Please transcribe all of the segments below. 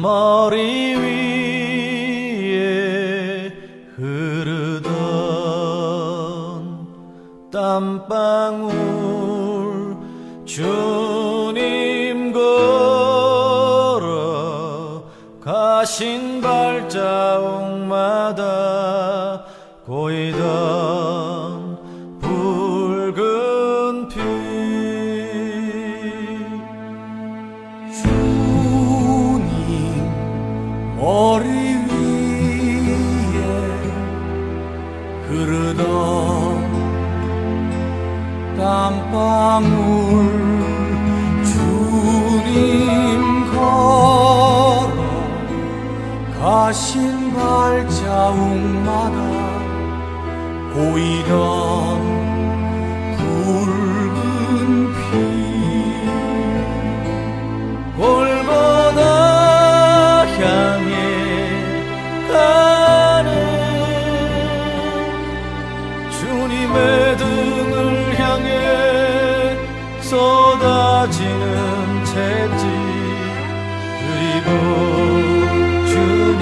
머리 위에 흐르던 땀방울 주님 걸어 가신 발자국마다 고이던 붉은 피 주님 머리 위에 흐르던 땀방울 주님 걸어 가신 발자국마다 고이던 붉은 피 골고다 향해 가는 주님의 등을 향해 쏟아지는 채찍 그리고 주님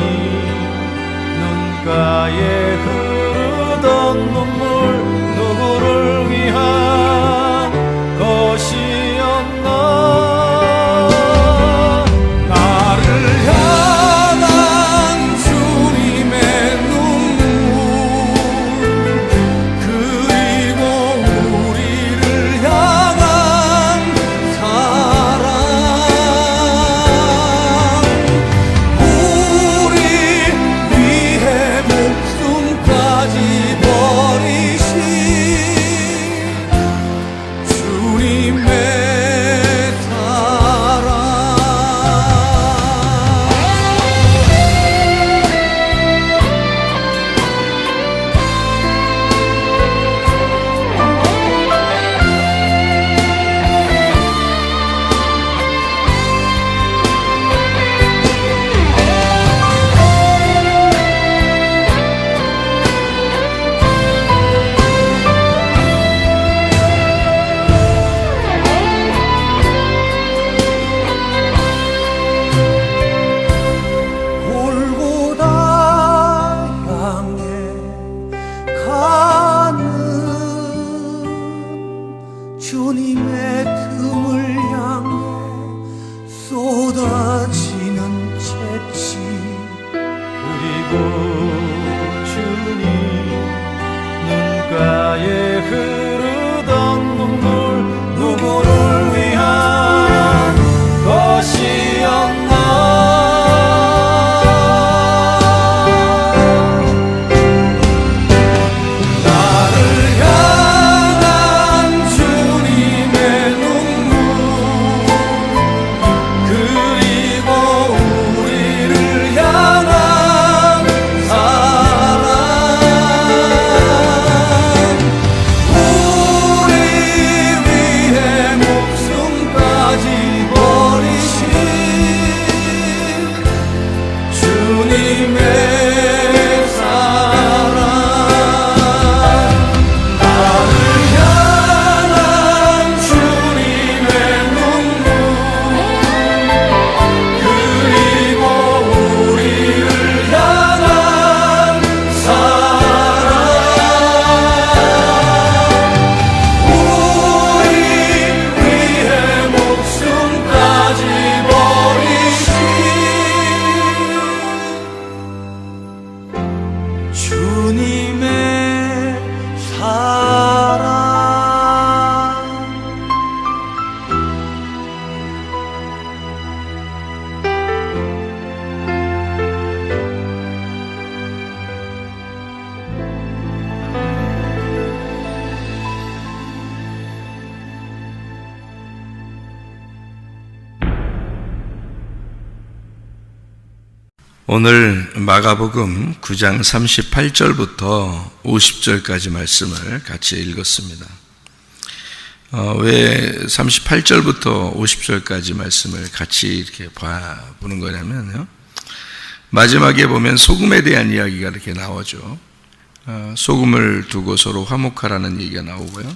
눈가에 흐르던 눈물 누구를 위한 것이었나 나를 향한 주님의 눈물 그리고 우리를 향한 사랑 우리 위해 목숨까지 버리신 주님의 사랑 골고다 향해 가는 주님의 등을 향해 쏟아지는 채찍 그리고 주님 눈가에 흐르던 눈물 누구를 위한 것이었나 나를 향한 주님의 눈물 그리고 우리를 향한 사랑 우리 위해 목숨까지 버리신 주님의 사랑 나를 향한 주님의 눈물 그리고 우리를 향한 사랑 우리 위해 목숨까지 버리신 주님의 사랑 오늘 마가복음 9장 38절부터 50절까지 말씀을 같이 읽었습니다. 왜 38절부터 50절까지 말씀을 같이 이렇게 보는 거냐면요. 마지막에 보면 소금에 대한 이야기가 이렇게 나오죠. 소금을 두고 서로 화목하라는 얘기가 나오고요.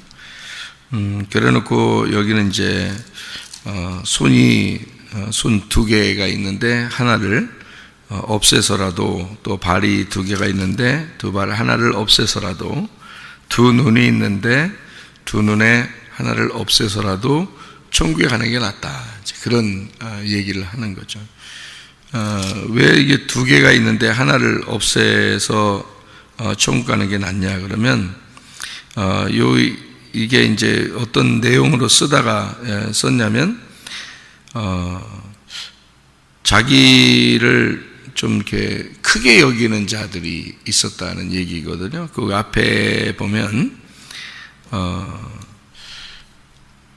그래놓고 여기는 이제 손이 손 두 개가 있는데 하나를 없애서라도, 또 발이 두 개가 있는데 두 발 하나를 없애서라도, 두 눈이 있는데 두 눈에 하나를 없애서라도 천국에 가는 게 낫다. 그런 얘기를 하는 거죠. 왜 이게 두 개가 있는데 하나를 없애서 천국 가는 게 낫냐 그러면, 이게 이제 어떤 내용으로 쓰다가 썼냐면, 자기를 좀 이렇게 크게 여기는 자들이 있었다는 얘기거든요. 그 앞에 보면,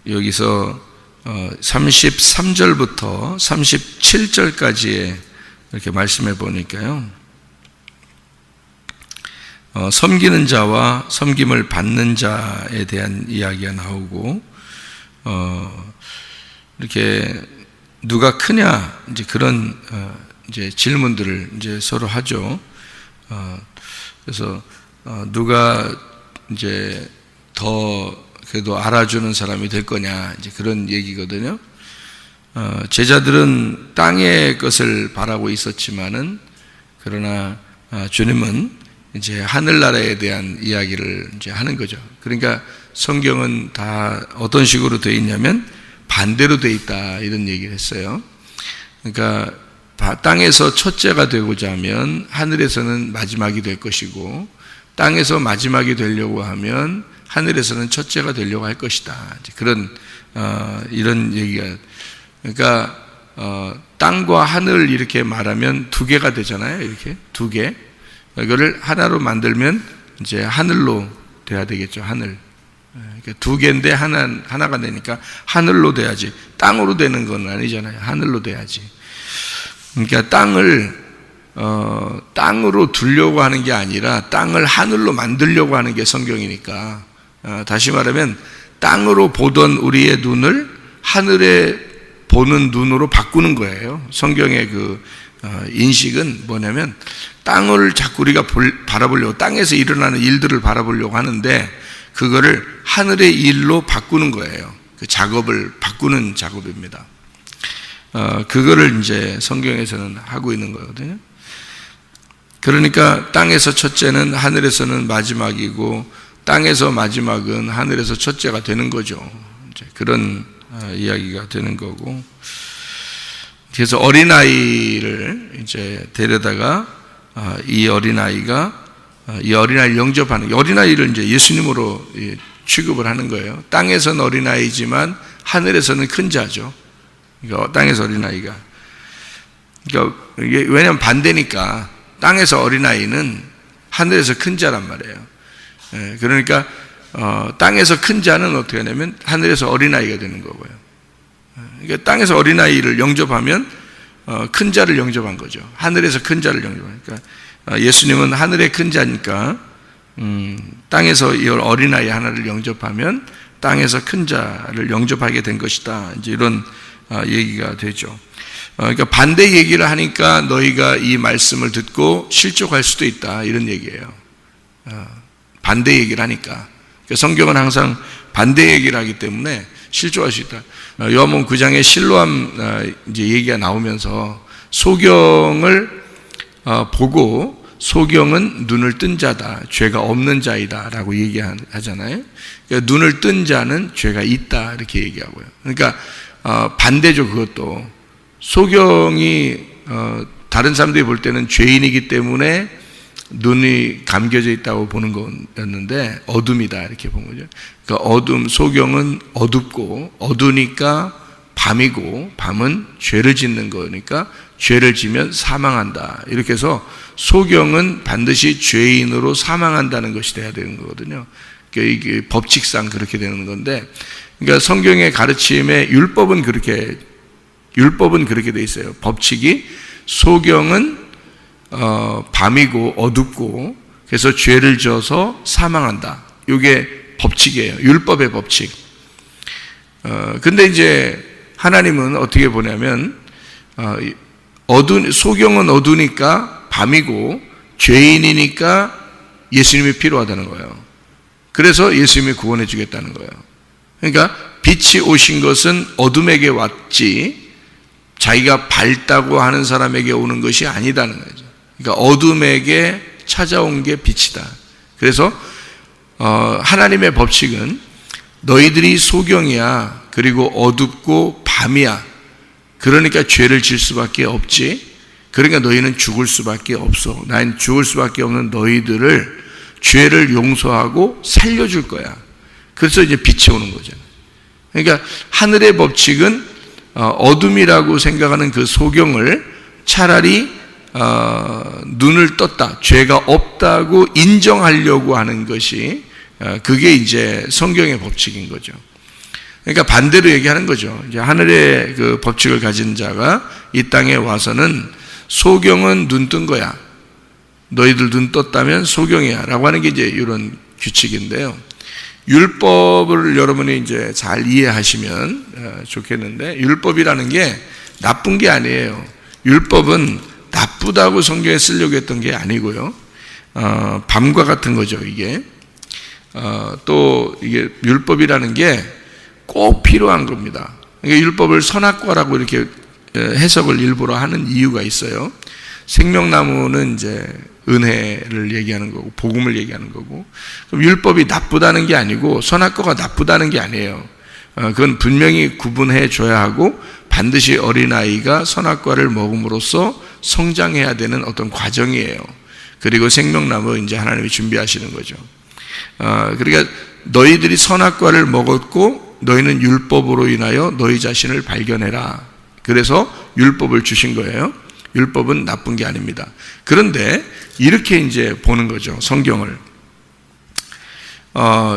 여기서 33절부터 37절까지의 이렇게 말씀해 보니까요, 섬기는 자와 섬김을 받는 자에 대한 이야기가 나오고, 이렇게 누가 크냐, 이제 그런 이제 질문들을 이제 서로 하죠. 그래서 누가 이제 더 그래도 알아주는 사람이 될 거냐, 이제 그런 얘기거든요. 제자들은 땅의 것을 바라고 있었지만은, 그러나 주님은 이제 하늘나라에 대한 이야기를 이제 하는 거죠. 그러니까 성경은 다 어떤 식으로 되어 있냐면 반대로 되어 있다, 이런 얘기를 했어요. 그러니까 땅에서 첫째가 되고자 하면 하늘에서는 마지막이 될 것이고, 땅에서 마지막이 되려고 하면 하늘에서는 첫째가 되려고 할 것이다. 그런 이런 얘기가, 그러니까 땅과 하늘 이렇게 말하면 두 개가 되잖아요. 이렇게 두 개. 이거를 하나로 만들면 이제 하늘로 돼야 되겠죠. 하늘. 그러니까 두 개인데 하나가 되니까 하늘로 돼야지. 땅으로 되는 건 아니잖아요. 하늘로 돼야지. 그러니까 땅으로 두려고 하는 게 아니라 땅을 하늘로 만들려고 하는 게 성경이니까, 다시 말하면 땅으로 보던 우리의 눈을 하늘에 보는 눈으로 바꾸는 거예요. 성경의 그 인식은 뭐냐면, 땅을 자꾸 우리가 바라보려고, 땅에서 일어나는 일들을 바라보려고 하는데, 그거를 하늘의 일로 바꾸는 거예요. 그 작업을 바꾸는 작업입니다. 그거를 이제 성경에서는 하고 있는 거거든요. 그러니까 땅에서 첫째는 하늘에서는 마지막이고, 땅에서 마지막은 하늘에서 첫째가 되는 거죠. 이제 그런 이야기가 되는 거고, 그래서 어린아이를 이제 데려다가 이 어린아이를 영접하는, 어린아이를 이제 예수님으로 취급을 하는 거예요. 땅에서는 어린아이지만 하늘에서는 큰 자죠. 그러니까 땅에서 어린아이가, 그러니까 이게 왜냐하면 반대니까, 땅에서 어린아이는 하늘에서 큰 자란 말이에요. 그러니까 땅에서 큰 자는 어떻게 하냐면 하늘에서 어린아이가 되는 거고요. 그러니까 땅에서 어린아이를 영접하면 큰 자를 영접한 거죠. 하늘에서 큰 자를 영접하니까, 예수님은 하늘의 큰 자니까 땅에서 이 어린아이 하나를 영접하면 땅에서 큰 자를 영접하게 된 것이다. 이제 이런 얘기가 되죠. 그러니까 반대 얘기를 하니까 너희가 이 말씀을 듣고 실족할 수도 있다, 이런 얘기예요. 반대 얘기를 하니까. 그러니까 성경은 항상 반대 얘기를 하기 때문에 실족할 수 있다. 요한복음 9장에 실로암 이제 얘기가 나오면서 소경을 보고, 소경은 눈을 뜬 자다, 죄가 없는 자이다라고 얘기하잖아요. 그러니까 눈을 뜬 자는 죄가 있다, 이렇게 얘기하고요. 그러니까 반대죠. 그것도 소경이 다른 사람들이 볼 때는 죄인이기 때문에 눈이 감겨져 있다고 보는 거였는데 어둠이다, 이렇게 본 거죠. 그러니까 소경은 어둡고, 어두니까 밤이고, 밤은 죄를 짓는 거니까 죄를 지면 사망한다, 이렇게 해서 소경은 반드시 죄인으로 사망한다는 것이 돼야 되는 거거든요. 그러니까 이게 법칙상 그렇게 되는 건데, 그러니까 성경의 가르침에 율법은 그렇게 돼 있어요. 법칙이 소경은 밤이고 어둡고, 그래서 죄를 지어서 사망한다. 이게 법칙이에요. 율법의 법칙. 근데 이제 하나님은 어떻게 보냐면, 소경은 어두니까 밤이고, 죄인이니까 예수님이 필요하다는 거예요. 그래서 예수님이 구원해 주겠다는 거예요. 그러니까 빛이 오신 것은 어둠에게 왔지, 자기가 밝다고 하는 사람에게 오는 것이 아니다는 거죠. 그러니까 어둠에게 찾아온 게 빛이다. 그래서 하나님의 법칙은 너희들이 소경이야, 그리고 어둡고 밤이야, 그러니까 죄를 질 수밖에 없지, 그러니까 너희는 죽을 수밖에 없어. 난 죽을 수밖에 없는 너희들을 죄를 용서하고 살려줄 거야. 그래서 이제 빛이 오는 거잖아요. 그러니까 하늘의 법칙은 어둠이라고 생각하는 그 소경을 차라리 눈을 떴다, 죄가 없다고 인정하려고 하는 것이 그게 이제 성경의 법칙인 거죠. 그러니까 반대로 얘기하는 거죠. 이제 하늘의 그 법칙을 가진 자가 이 땅에 와서는 소경은 눈 뜬 거야, 너희들 눈 떴다면 소경이야 라고 하는 게 이제 이런 규칙인데요. 율법을 여러분이 이제 잘 이해하시면 좋겠는데, 율법이라는 게 나쁜 게 아니에요. 율법은 나쁘다고 성경에 쓰려고 했던 게 아니고요. 밤과 같은 거죠, 이게. 또 이게 율법이라는 게 꼭 필요한 겁니다. 그러니까 율법을 선악과라고 이렇게 해석을 일부러 하는 이유가 있어요. 생명나무는 이제 은혜를 얘기하는 거고 복음을 얘기하는 거고, 그럼 율법이 나쁘다는 게 아니고 선악과가 나쁘다는 게 아니에요. 그건 분명히 구분해 줘야 하고 반드시 어린아이가 선악과를 먹음으로써 성장해야 되는 어떤 과정이에요. 그리고 생명나무 이제 하나님이 준비하시는 거죠. 그러니까 너희들이 선악과를 먹었고 너희는 율법으로 인하여 너희 자신을 발견해라. 그래서 율법을 주신 거예요. 율법은 나쁜 게 아닙니다. 그런데 이렇게 이제 보는 거죠, 성경을.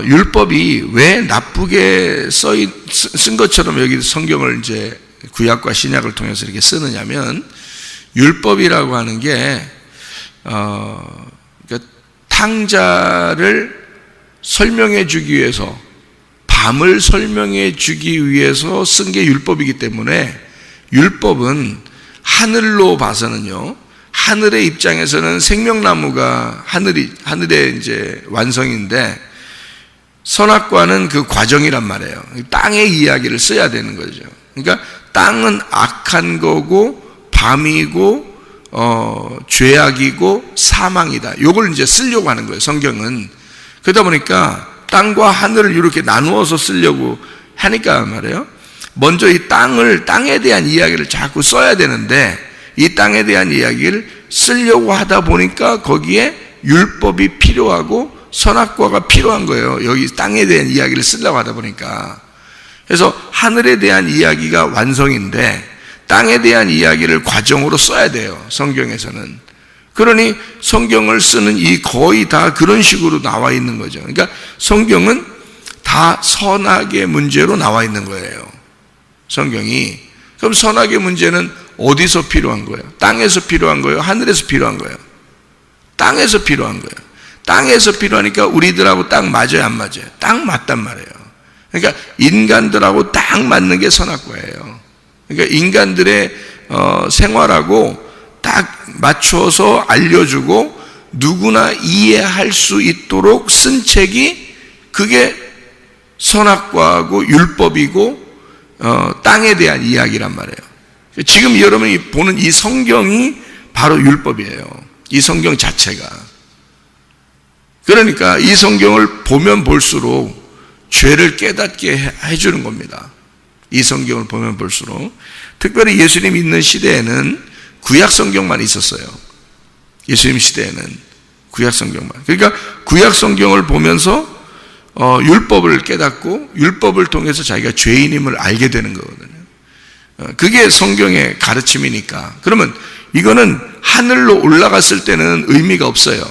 율법이 왜 나쁘게 쓴 것처럼 여기 성경을 이제 구약과 신약을 통해서 이렇게 쓰느냐면, 율법이라고 하는 게 그러니까 탕자를 설명해 주기 위해서, 밤을 설명해 주기 위해서 쓴 게 율법이기 때문에, 율법은 하늘로 봐서는요, 하늘의 입장에서는 생명나무가 하늘의 이제 완성인데, 선악과는 그 과정이란 말이에요. 땅의 이야기를 써야 되는 거죠. 그러니까 땅은 악한 거고 밤이고 죄악이고 사망이다. 요걸 이제 쓰려고 하는 거예요, 성경은. 그러다 보니까 땅과 하늘을 이렇게 나누어서 쓰려고 하니까 말이에요. 먼저 이 땅에 대한 이야기를 자꾸 써야 되는데, 이 땅에 대한 이야기를 쓰려고 하다 보니까 거기에 율법이 필요하고 선악과가 필요한 거예요. 여기 땅에 대한 이야기를 쓰려고 하다 보니까. 그래서 하늘에 대한 이야기가 완성인데 땅에 대한 이야기를 과정으로 써야 돼요, 성경에서는. 그러니 성경을 쓰는 이 거의 다 그런 식으로 나와 있는 거죠. 그러니까 성경은 다 선악의 문제로 나와 있는 거예요, 성경이. 그럼 선악의 문제는 어디서 필요한 거예요? 땅에서 필요한 거예요? 하늘에서 필요한 거예요? 땅에서 필요한 거예요. 땅에서 필요하니까 우리들하고 딱 맞아요, 안 맞아요? 딱 맞단 말이에요. 그러니까 인간들하고 딱 맞는 게 선악과예요. 그러니까 인간들의 생활하고 딱 맞춰서 알려주고 누구나 이해할 수 있도록 쓴 책이, 그게 선악과하고 율법이고 땅에 대한 이야기란 말이에요. 지금 여러분이 보는 이 성경이 바로 율법이에요, 이 성경 자체가. 그러니까 이 성경을 보면 볼수록 죄를 깨닫게 해주는 겁니다. 이 성경을 보면 볼수록. 특별히 예수님 있는 시대에는 구약 성경만 있었어요. 예수님 시대에는 구약 성경만. 그러니까 구약 성경을 보면서 율법을 깨닫고 율법을 통해서 자기가 죄인임을 알게 되는 거거든요. 그게 성경의 가르침이니까. 그러면 이거는 하늘로 올라갔을 때는 의미가 없어요.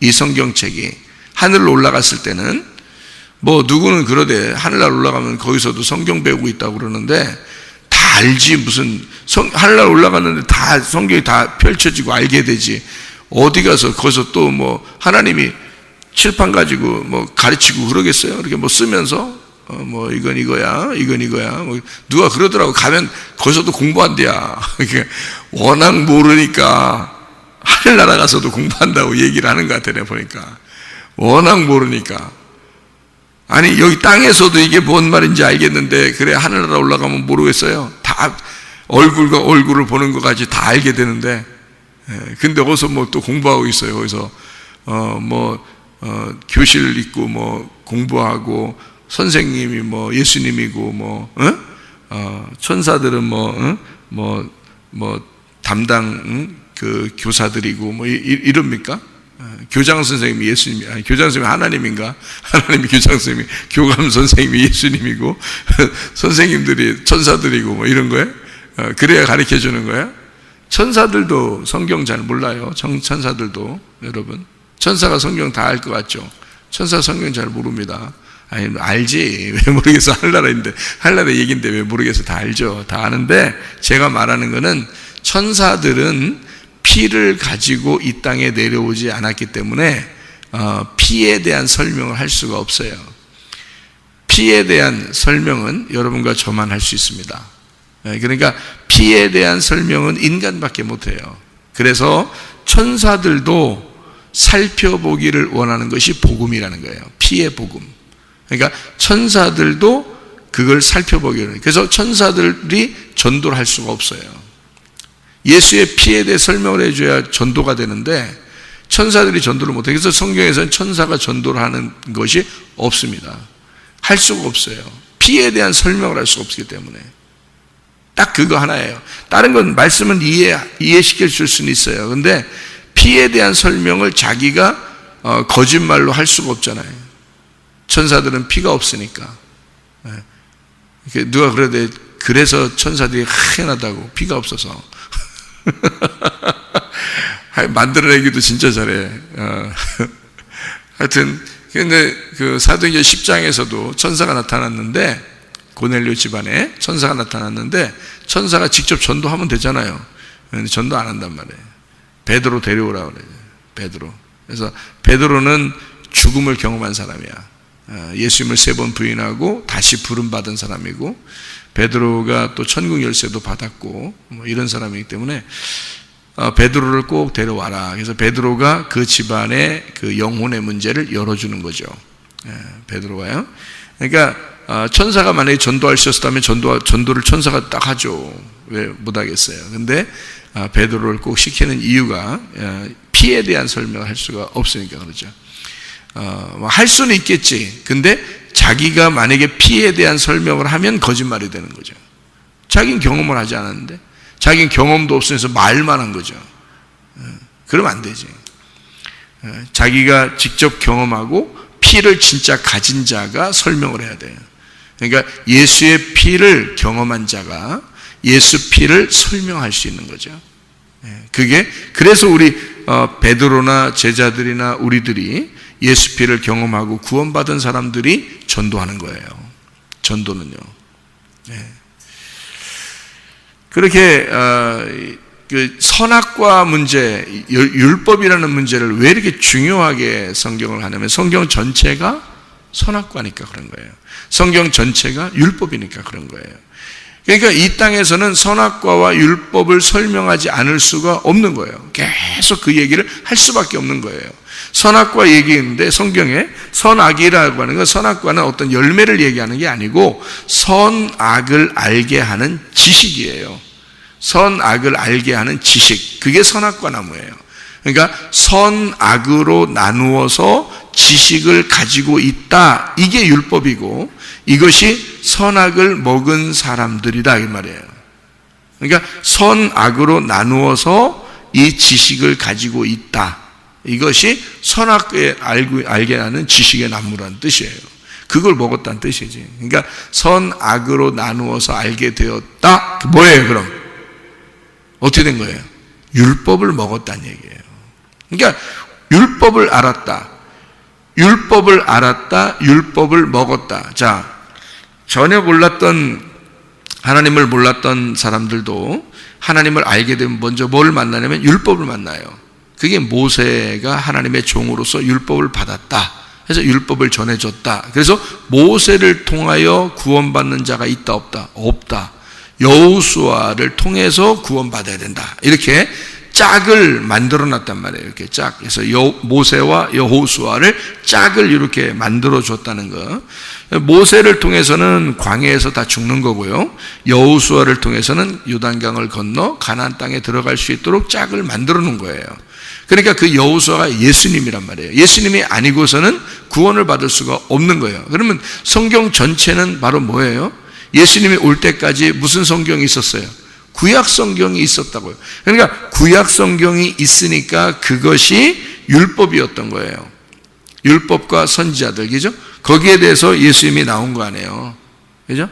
이 성경책이 하늘로 올라갔을 때는, 뭐 누구는 그러대, 하늘날 올라가면 거기서도 성경 배우고 있다고 그러는데, 다 알지. 무슨 하늘날 올라갔는데 다 성경이 다 펼쳐지고 알게 되지. 어디 가서 거기서 또 뭐 하나님이 칠판 가지고 뭐 가르치고 그러겠어요? 이렇게 뭐 쓰면서 뭐 이건 이거야, 이건 이거야. 뭐 누가 그러더라고. 가면 거기서도 공부한대야. 워낙 모르니까 하늘나라 가서도 공부한다고 얘기를 하는 것 같아, 내가 보니까. 워낙 모르니까. 아니, 여기 땅에서도 이게 뭔 말인지 알겠는데, 그래, 하늘나라 올라가면 모르겠어요? 다 얼굴과 얼굴을 보는 것까지 다 알게 되는데, 근데 어디서 뭐 또 공부하고 있어요. 거기서 교실 있고 뭐 공부하고, 선생님이 뭐 예수님이고 뭐 천사들은 담당 그 교사들이고 뭐 이럽니까? 교장 선생님이 예수님이, 아니 교장 선생님이 하나님인가? 하나님이 교장 선생님이, 교감 선생님이 예수님이고 선생님들이 천사들이고 뭐 이런 거예요? 그래야 가르쳐 주는 거예요? 천사들도 성경 잘 몰라요. 천사들도. 여러분, 천사가 성경 다 알 것 같죠? 천사 성경 잘 모릅니다. 아니 알지, 왜 모르겠어. 하늘나라 얘기인데 왜 모르겠어. 다 알죠. 다 아는데, 제가 말하는 거는 천사들은 피를 가지고 이 땅에 내려오지 않았기 때문에 피에 대한 설명을 할 수가 없어요. 피에 대한 설명은 여러분과 저만 할 수 있습니다. 그러니까 피에 대한 설명은 인간밖에 못해요. 그래서 천사들도 살펴보기를 원하는 것이 복음이라는 거예요. 피의 복음. 그러니까 천사들도 그걸 살펴보기를 원해요. 그래서 천사들이 전도를 할 수가 없어요. 예수의 피에 대해 설명을 해줘야 전도가 되는데 천사들이 전도를 못해요. 그래서 성경에서는 천사가 전도를 하는 것이 없습니다. 할 수가 없어요. 피에 대한 설명을 할 수가 없기 때문에. 딱 그거 하나예요. 다른 건 말씀은 이해시켜 줄 수는 있어요. 근데 피에 대한 설명을 자기가 거짓말로 할 수가 없잖아요. 천사들은 피가 없으니까. 누가 그러대, 그래서 천사들이 희한하다고, 피가 없어서. 만들어내기도 진짜 잘해. 하여튼, 근데 그 사도행전 10장에서도 천사가 나타났는데, 고넬료 집안에 천사가 나타났는데, 천사가 직접 전도하면 되잖아요. 근데 전도 안 한단 말이에요. 베드로 데려오라고 그래요. 베드로. 그래서 베드로는 죽음을 경험한 사람이야. 예수님을 3번 부인하고 다시 부름받은 사람이고, 베드로가 또 천국 열쇠도 받았고 뭐 이런 사람이기 때문에 베드로를 꼭 데려와라. 그래서 베드로가 그 집안의 그 영혼의 문제를 열어주는 거죠. 베드로가요. 그러니까 천사가 만약에 전도할 수 있었다면 전도를 천사가 딱 하죠. 왜 못하겠어요. 근데 베드로를 꼭 시키는 이유가 피에 대한 설명을 할 수가 없으니까 그러죠. 할 수는 있겠지. 근데 자기가 만약에 피에 대한 설명을 하면 거짓말이 되는 거죠. 자기는 경험을 하지 않았는데, 자기는 경험도 없으면서 말만 한 거죠. 그러면 안 되지. 자기가 직접 경험하고 피를 진짜 가진 자가 설명을 해야 돼요. 그러니까 예수의 피를 경험한 자가 예수 피를 설명할 수 있는 거죠. 그래서 우리 베드로나 제자들이나 우리들이 예수 피를 경험하고 구원받은 사람들이 전도하는 거예요. 전도는요. 그렇게 그 선악과 문제, 율법이라는 문제를 왜 이렇게 중요하게 성경을 하냐면, 성경 전체가 선악과니까 그런 거예요. 성경 전체가 율법이니까 그런 거예요. 그러니까 이 땅에서는 선악과와 율법을 설명하지 않을 수가 없는 거예요. 계속 그 얘기를 할 수밖에 없는 거예요. 선악과 얘기인데, 성경에 선악이라고 하는 건, 선악과는 어떤 열매를 얘기하는 게 아니고 선악을 알게 하는 지식이에요. 선악을 알게 하는 지식, 그게 선악과 나무예요. 그러니까 선악으로 나누어서 지식을 가지고 있다, 이게 율법이고, 이것이 선악을 먹은 사람들이다 이 말이에요. 그러니까 선악으로 나누어서 이 지식을 가지고 있다, 이것이 선악을 알게 하는 지식의 나무라는 뜻이에요. 그걸 먹었다는 뜻이지. 그러니까 선악으로 나누어서 알게 되었다, 뭐예요 그럼? 어떻게 된 거예요? 율법을 먹었다는 얘기예요. 그러니까 율법을 알았다, 율법을 알았다, 율법을 먹었다. 자, 전혀 몰랐던, 하나님을 몰랐던 사람들도 하나님을 알게 되면 먼저 뭘 만나냐면 율법을 만나요. 그게 모세가 하나님의 종으로서 율법을 받았다, 그래서 율법을 전해줬다. 그래서 모세를 통하여 구원받는 자가 있다 없다? 없다. 여호수아를 통해서 구원받아야 된다, 이렇게 짝을 만들어 놨단 말이에요. 이렇게 짝. 그래서 모세와 여호수아를 짝을 이렇게 만들어 줬다는 거. 모세를 통해서는 광야에서 다 죽는 거고요. 여호수아를 통해서는 요단강을 건너 가나안 땅에 들어갈 수 있도록 짝을 만들어 놓은 거예요. 그러니까 그 여호수아가 예수님이란 말이에요. 예수님이 아니고서는 구원을 받을 수가 없는 거예요. 그러면 성경 전체는 바로 뭐예요? 예수님이 올 때까지 무슨 성경이 있었어요? 구약 성경이 있었다고요. 그러니까 구약 성경이 있으니까 그것이 율법이었던 거예요. 율법과 선지자들, 그죠? 거기에 대해서 예수님이 나온 거 아니에요. 그죠?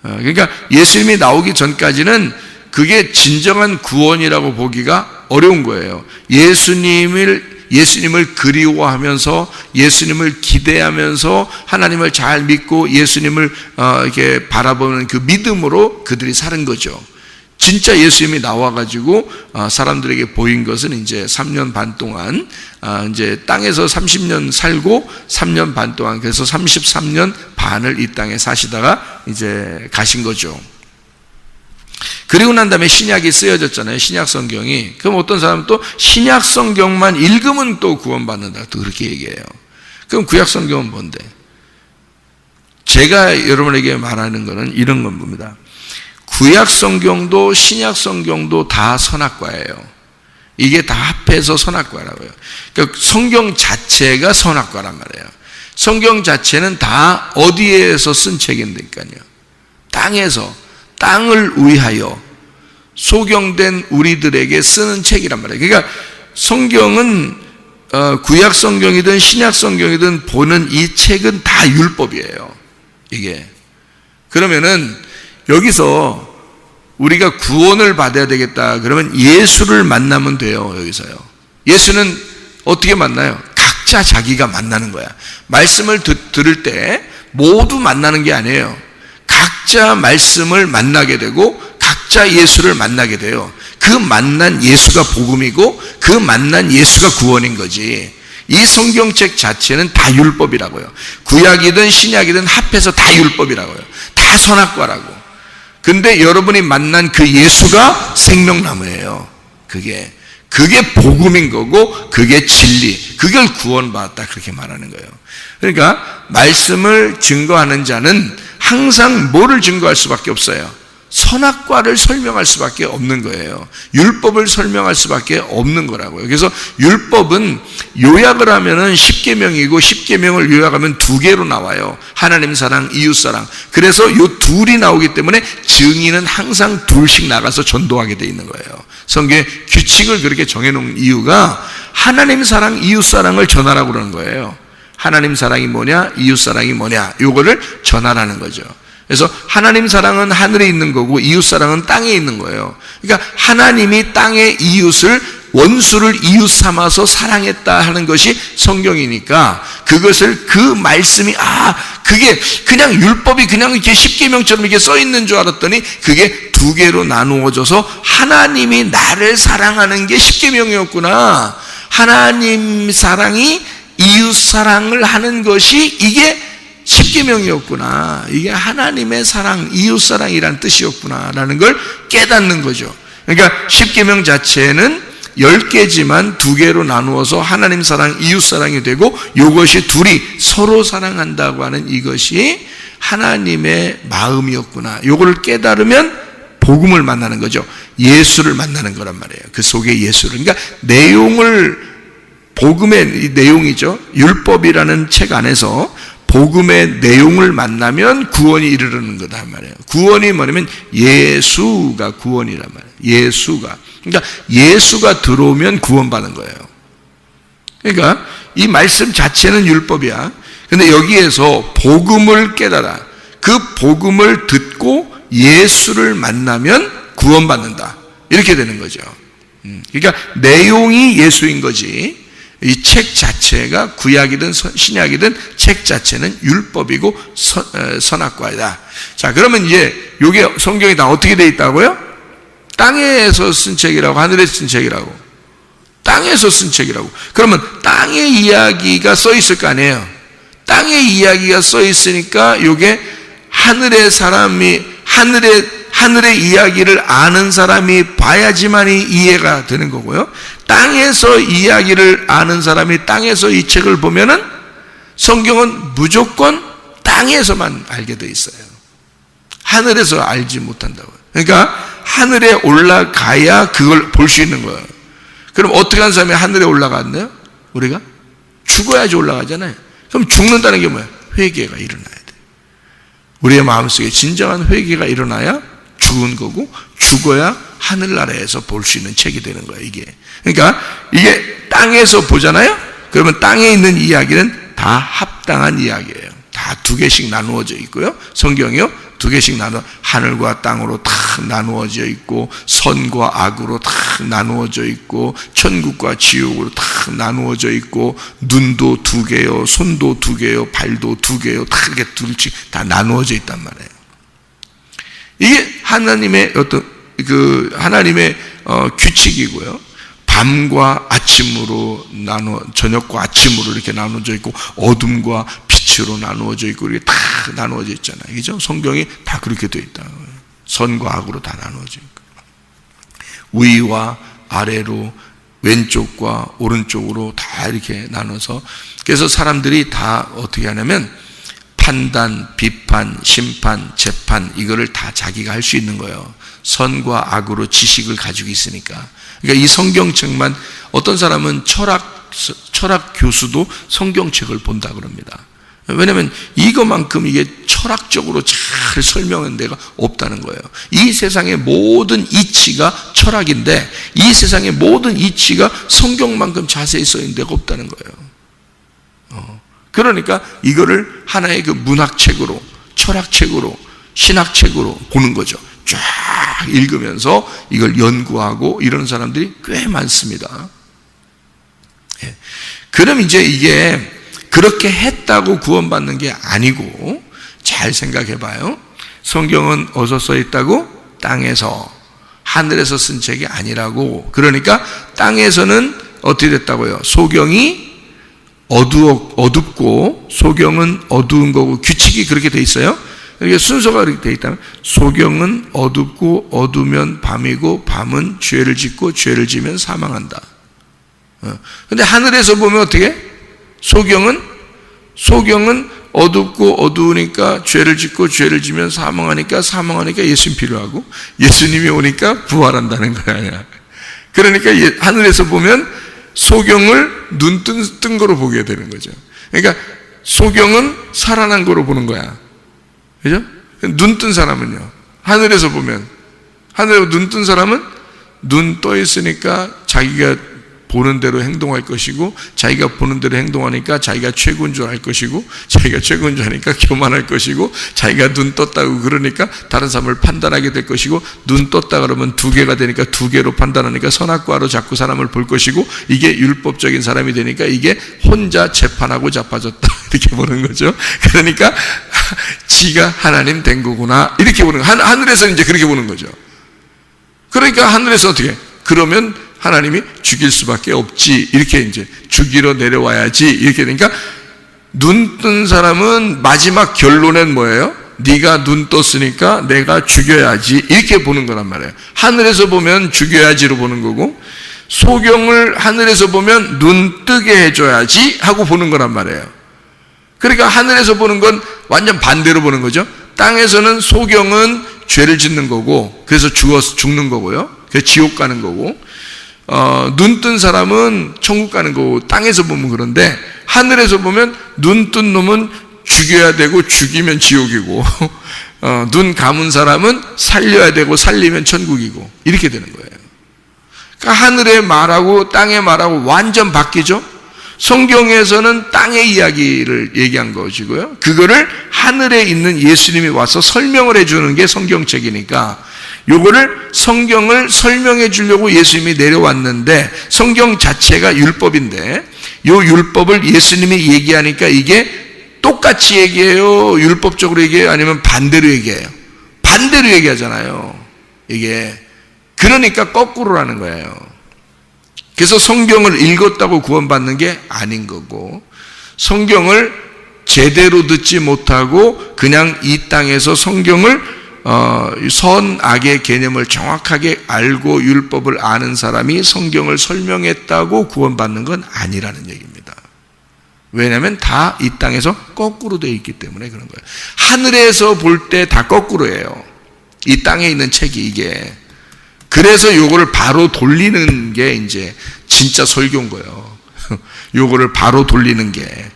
그러니까 예수님이 나오기 전까지는 그게 진정한 구원이라고 보기가 어려운 거예요. 예수님을 그리워하면서 예수님을 기대하면서 하나님을 잘 믿고 예수님을 이렇게 바라보는 그 믿음으로 그들이 사는 거죠. 진짜 예수님이 나와가지고 사람들에게 보인 것은 이제 3년 반 동안 이제 땅에서 30년 살고 3년 반 동안, 그래서 33년 반을 이 땅에 사시다가 이제 가신 거죠. 그리고 난 다음에 신약이 쓰여졌잖아요. 신약 성경이. 그럼 어떤 사람은 또 신약 성경만 읽으면 또 구원받는다, 또 그렇게 얘기해요. 그럼 구약 성경은 뭔데? 제가 여러분에게 말하는 것은 이런 겁니다. 구약 성경도 신약 성경도 다 선악과예요. 이게 다 합해서 선악과라고요. 그러니까 성경 자체가 선악과란 말이에요. 성경 자체는 다 어디에서 쓴 책인데까요? 땅에서, 땅을 위하여 소경된 우리들에게 쓰는 책이란 말이에요. 그러니까 성경은 구약 성경이든 신약 성경이든 보는 이 책은 다 율법이에요. 이게. 그러면은 여기서 우리가 구원을 받아야 되겠다 그러면 예수를 만나면 돼요. 여기서요. 예수는 어떻게 만나요? 각자 자기가 만나는 거야. 말씀을 들을 때 모두 만나는 게 아니에요. 각자 말씀을 만나게 되고 각자 예수를 만나게 돼요. 그 만난 예수가 복음이고 그 만난 예수가 구원인 거지. 이 성경책 자체는 다 율법이라고요. 구약이든 신약이든 합해서 다 율법이라고요. 다 선악과라고. 근데 여러분이 만난 그 예수가 생명나무예요. 그게 복음인 거고 그게 진리, 그걸 구원받았다 그렇게 말하는 거예요. 그러니까 말씀을 증거하는 자는 항상 뭐를 증거할 수밖에 없어요? 선악과를 설명할 수밖에 없는 거예요. 율법을 설명할 수밖에 없는 거라고요. 그래서 율법은 요약을 하면은 10계명이고 10계명을 요약하면 2개로 나와요. 하나님 사랑, 이웃 사랑. 그래서 요 둘이 나오기 때문에 증인은 항상 둘씩 나가서 전도하게 돼 있는 거예요. 성경에 규칙을 그렇게 정해놓은 이유가 하나님 사랑, 이웃 사랑을 전하라고 그러는 거예요. 하나님 사랑이 뭐냐, 이웃 사랑이 뭐냐, 요거를 전하라는 거죠. 그래서 하나님 사랑은 하늘에 있는 거고 이웃 사랑은 땅에 있는 거예요. 그러니까 하나님이 땅의 이웃을, 원수를 이웃 삼아서 사랑했다 하는 것이 성경이니까 그것을 그 말씀이 그게 그냥 율법이 그냥 이렇게 10계명처럼 이렇게 써 있는 줄 알았더니 그게 2개로 나누어져서 하나님이 나를 사랑하는 게 10계명이었구나. 하나님 사랑이 이웃 사랑을 하는 것이 이게 10계명이었구나. 이게 하나님의 사랑, 이웃 사랑이란 뜻이었구나라는 걸 깨닫는 거죠. 그러니까 10계명 자체는 10개지만 2개로 나누어서 하나님 사랑, 이웃 사랑이 되고 이것이 둘이 서로 사랑한다고 하는 이것이 하나님의 마음이었구나. 이걸 깨달으면 복음을 만나는 거죠. 예수를 만나는 거란 말이에요. 그 속에 예수를. 그러니까 내용을, 복음의 내용이죠. 율법이라는 책 안에서 복음의 내용을 만나면 구원이 이르르는 거다 말이에요. 구원이 뭐냐면 예수가 구원이란 말이에요. 예수가. 그러니까 예수가 들어오면 구원받는 거예요. 그러니까 이 말씀 자체는 율법이야. 근데 여기에서 복음을 깨달아. 그 복음을 듣고 예수를 만나면 구원받는다. 이렇게 되는 거죠. 그러니까 내용이 예수인 거지. 이 책 자체가 구약이든 신약이든 책 자체는 율법이고 선악과이다. 자, 그러면 이제 이게 성경이 다 어떻게 돼 있다고요? 땅에서 쓴 책이라고, 하늘에서 쓴 책이라고. 땅에서 쓴 책이라고. 그러면 땅의 이야기가 써 있을 거 아니에요. 땅의 이야기가 써 있으니까 이게 하늘의 사람이 하늘의 이야기를 아는 사람이 봐야지만이 이해가 되는 거고요. 땅에서 이야기를 아는 사람이 땅에서 이 책을 보면은 성경은 무조건 딱 땅에서만 알게 돼 있어요. 하늘에서 알지 못한다고요. 그러니까 하늘에 올라가야 그걸 볼 수 있는 거예요. 그럼 어떻게 하는 사람이 하늘에 올라갔나요? 우리가 죽어야지 올라가잖아요. 그럼 죽는다는 게 뭐예요? 회개가 일어나야 돼요. 우리의 마음속에 진정한 회개가 일어나야 죽은 거고, 죽어야 하늘나라에서 볼 수 있는 책이 되는 거예요, 이게. 그러니까 이게 땅에서 보잖아요? 그러면 땅에 있는 이야기는 다 합당한 이야기예요. 다 두 개씩 나누어져 있고요. 성경이요, 두 개씩 하늘과 땅으로 다 나누어져 있고, 선과 악으로 다 나누어져 있고, 천국과 지옥으로 다 나누어져 있고, 눈도 두 개요, 손도 두 개요, 발도 두 개요, 다 이렇게 둘씩 다 나누어져 있단 말이에요. 이게 하나님의 하나님의 규칙이고요. 밤과 아침으로 저녁과 아침으로 이렇게 나누어져 있고, 어둠과 빛으로 나누어져 있고, 이렇게 다 나누어져 있잖아요. 그죠? 성경이 다 그렇게 되어 있다. 선과 악으로 다 나누어져 있고, 위와 아래로, 왼쪽과 오른쪽으로 다 이렇게 나눠서, 그래서 사람들이 다 어떻게 하냐면 판단, 비판, 심판, 재판, 이거를 다 자기가 할 수 있는 거예요. 선과 악으로 지식을 가지고 있으니까. 그러니까 이 성경책만, 어떤 사람은 철학 교수도 성경책을 본다 그럽니다. 왜냐하면 이것만큼 이게 철학적으로 잘 설명한 데가 없다는 거예요. 이 세상의 모든 이치가 철학인데, 이 세상의 모든 이치가 성경만큼 자세히 써 있는 데가 없다는 거예요. 그러니까 이거를 하나의 그 문학책으로, 철학책으로, 신학책으로 보는 거죠. 쫙 읽으면서 이걸 연구하고 이런 사람들이 꽤 많습니다. 예. 그럼 이제 이게 그렇게 했다고 구원받는 게 아니고, 잘 생각해 봐요. 성경은 어디서 써 있다고? 땅에서, 하늘에서 쓴 책이 아니라고. 그러니까 땅에서는 어떻게 됐다고요? 소경이 어둡고 소경은 어두운 거고, 규칙이 그렇게 돼 있어요. 이게 순서가 그렇게 돼 있다면, 소경은 어둡고 어두면 밤이고, 밤은 죄를 짓고 죄를 지면 사망한다. 근데 하늘에서 보면 어떻게? 소경은 어둡고 어두우니까 죄를 짓고 죄를 지면 사망하니까 예수님 필요하고, 예수님이 오니까 부활한다는 거야. 그러니까 하늘에서 보면 소경을 눈 뜬 거로 보게 되는 거죠. 그러니까 소경은 살아난 거로 보는 거야. 그죠? 눈 뜬 사람은요, 하늘에서 보면, 하늘에서 눈 뜬 사람은 눈 떠 있으니까 자기가 보는 대로 행동할 것이고, 자기가 보는 대로 행동하니까 자기가 최고인 줄 알 것이고, 자기가 최고인 줄 아니까 교만할 것이고, 자기가 눈 떴다고 그러니까 다른 사람을 판단하게 될 것이고, 눈 떴다 그러면 두 개가 되니까 두 개로 판단하니까 선악과로 자꾸 사람을 볼 것이고, 이게 율법적인 사람이 되니까 이게 혼자 재판하고 자빠졌다 이렇게 보는 거죠. 그러니까 지가 하나님 된 거구나 이렇게 보는 거예요. 하늘에서는 이제 그렇게 보는 거죠. 그러니까 하늘에서 어떻게? 그러면 하나님이 죽일 수밖에 없지, 이렇게 이제 죽이러 내려와야지, 이렇게 되니까 눈 뜬 사람은 마지막 결론은 뭐예요? 네가 눈 떴으니까 내가 죽여야지, 이렇게 보는 거란 말이에요. 하늘에서 보면 죽여야지로 보는 거고, 소경을 하늘에서 보면 눈 뜨게 해줘야지 하고 보는 거란 말이에요. 그러니까 하늘에서 보는 건 완전 반대로 보는 거죠. 땅에서는 소경은 죄를 짓는 거고, 그래서 죽는 거고요. 그래서 지옥 가는 거고, 눈 뜬 사람은 천국 가는 거고, 땅에서 보면. 그런데 하늘에서 보면 눈 뜬 놈은 죽여야 되고, 죽이면 지옥이고, 눈 감은 사람은 살려야 되고, 살리면 천국이고, 이렇게 되는 거예요. 그러니까 하늘의 말하고 땅의 말하고 완전 바뀌죠. 성경에서는 땅의 이야기를 얘기한 것이고요, 그거를 하늘에 있는 예수님이 와서 설명을 해주는 게 성경책이니까, 요거를 성경을 설명해 주려고 예수님이 내려왔는데, 성경 자체가 율법인데, 요 율법을 예수님이 얘기하니까 이게 똑같이 얘기해요? 율법적으로 얘기해요? 아니면 반대로 얘기해요? 반대로 얘기하잖아요, 이게. 그러니까 거꾸로라는 거예요. 그래서 성경을 읽었다고 구원받는 게 아닌 거고, 성경을 제대로 듣지 못하고 그냥 이 땅에서 성경을 선악의 개념을 정확하게 알고 율법을 아는 사람이 성경을 설명했다고 구원받는 건 아니라는 얘기입니다. 왜냐하면 다 이 땅에서 거꾸로 되어 있기 때문에 그런 거예요. 하늘에서 볼 때 다 거꾸로예요. 이 땅에 있는 책이 이게. 그래서 요거를 바로 돌리는 게 이제 진짜 설교인 거예요. 요거를 바로 돌리는 게.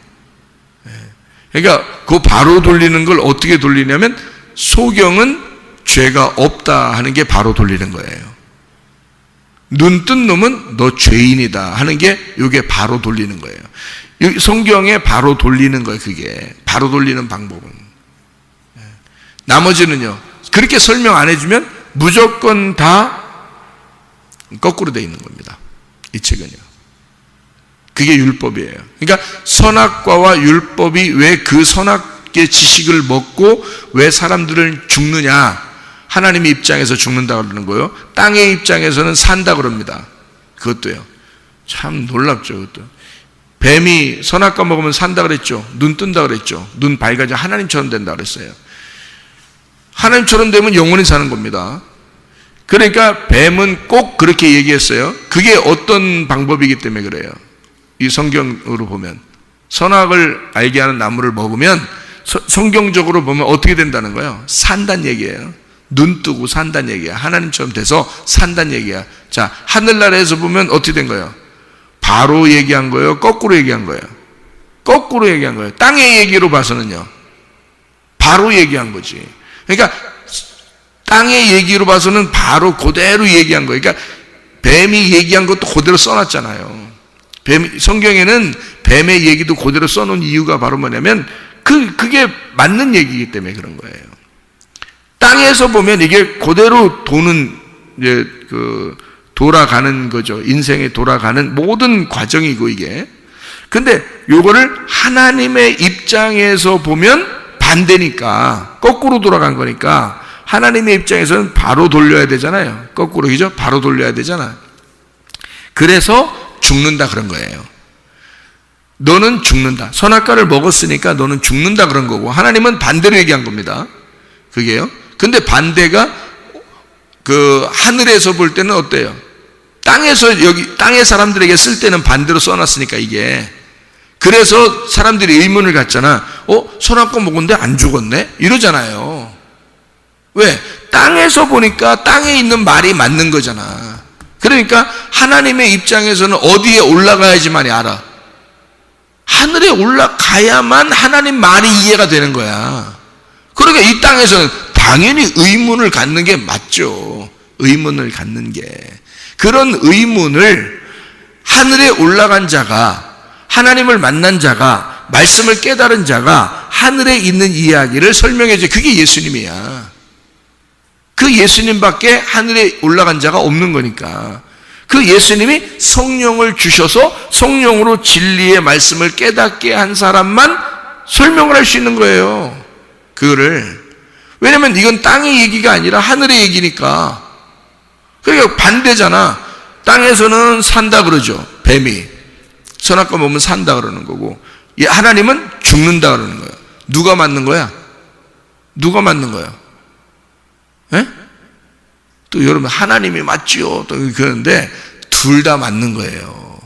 그러니까 그 바로 돌리는 걸 어떻게 돌리냐면 소경은 죄가 없다 하는 게 바로 돌리는 거예요. 눈 뜬 놈은 너 죄인이다 하는 게 요게 바로 돌리는 거예요. 성경에 바로 돌리는 거예요. 그게 바로 돌리는 방법은. 나머지는요 그렇게 설명 안 해주면 무조건 다 거꾸로 되어 있는 겁니다. 이 책은요. 그게 율법이에요. 그러니까 선악과와 율법이 왜 그 선악의 지식을 먹고 왜 사람들을 죽느냐. 하나님의 입장에서 죽는다 그러는 거예요. 땅의 입장에서는 산다 그럽니다. 그것도요. 참 놀랍죠. 그것도. 뱀이 선악과 먹으면 산다 그랬죠. 눈 뜬다 그랬죠. 눈 밝아져 하나님처럼 된다 그랬어요. 하나님처럼 되면 영원히 사는 겁니다. 그러니까 뱀은 꼭 그렇게 얘기했어요. 그게 어떤 방법이기 때문에 그래요. 이 성경으로 보면 선악을 알게 하는 나무를 먹으면 성경적으로 보면 어떻게 된다는 거예요? 산다는 얘기예요. 눈 뜨고 산다는 얘기야. 하나님처럼 돼서 산다는 얘기야. 자, 하늘나라에서 보면 어떻게 된 거예요? 바로 얘기한 거예요? 거꾸로 얘기한 거예요? 거꾸로 얘기한 거예요. 땅의 얘기로 봐서는요. 바로 얘기한 거지. 그러니까 땅의 얘기로 봐서는 바로 그대로 얘기한 거예요. 그러니까 뱀이 얘기한 것도 그대로 써놨잖아요. 성경에는 뱀의 얘기도 그대로 써놓은 이유가 바로 뭐냐면 그게 맞는 얘기이기 때문에 그런 거예요. 땅에서 보면 이게 그대로 도는 이제 돌아가는 거죠. 인생에 돌아가는 모든 과정이고 이게. 근데 요거를 하나님의 입장에서 보면 반대니까 거꾸로 돌아간 거니까 하나님의 입장에서는 바로 돌려야 되잖아요. 거꾸로 그죠? 바로 돌려야 되잖아. 그래서 죽는다 그런 거예요. 너는 죽는다. 선악과를 먹었으니까 너는 죽는다 그런 거고 하나님은 반대로 얘기한 겁니다. 그게요. 근데 반대가 하늘에서 볼 때는 어때요? 땅에서 여기 땅의 사람들에게 쓸 때는 반대로 써놨으니까 이게. 그래서 사람들이 의문을 갖잖아. 선악과 먹었는데 안 죽었네? 이러잖아요. 왜? 땅에서 보니까 땅에 있는 말이 맞는 거잖아. 그러니까 하나님의 입장에서는 어디에 올라가야지만이 알아. 하늘에 올라가야만 하나님 말이 이해가 되는 거야. 그러니까 이 땅에서는 당연히 의문을 갖는 게 맞죠. 의문을 갖는 게. 그런 의문을 하늘에 올라간 자가, 하나님을 만난 자가, 말씀을 깨달은 자가 하늘에 있는 이야기를 설명해 줘. 그게 예수님이야. 그 예수님밖에 하늘에 올라간 자가 없는 거니까. 그 예수님이 성령을 주셔서 성령으로 진리의 말씀을 깨닫게 한 사람만 설명을 할 수 있는 거예요. 그거를. 왜냐면 이건 땅의 얘기가 아니라 하늘의 얘기니까. 그러니까 반대잖아. 땅에서는 산다 그러죠. 뱀이. 선악과 먹으면 산다 그러는 거고. 하나님은 죽는다 그러는 거예요. 누가 맞는 거야? 누가 맞는 거야? 예? 또 여러분 하나님이 맞지요. 또 그러는데 둘 다 맞는 거예요.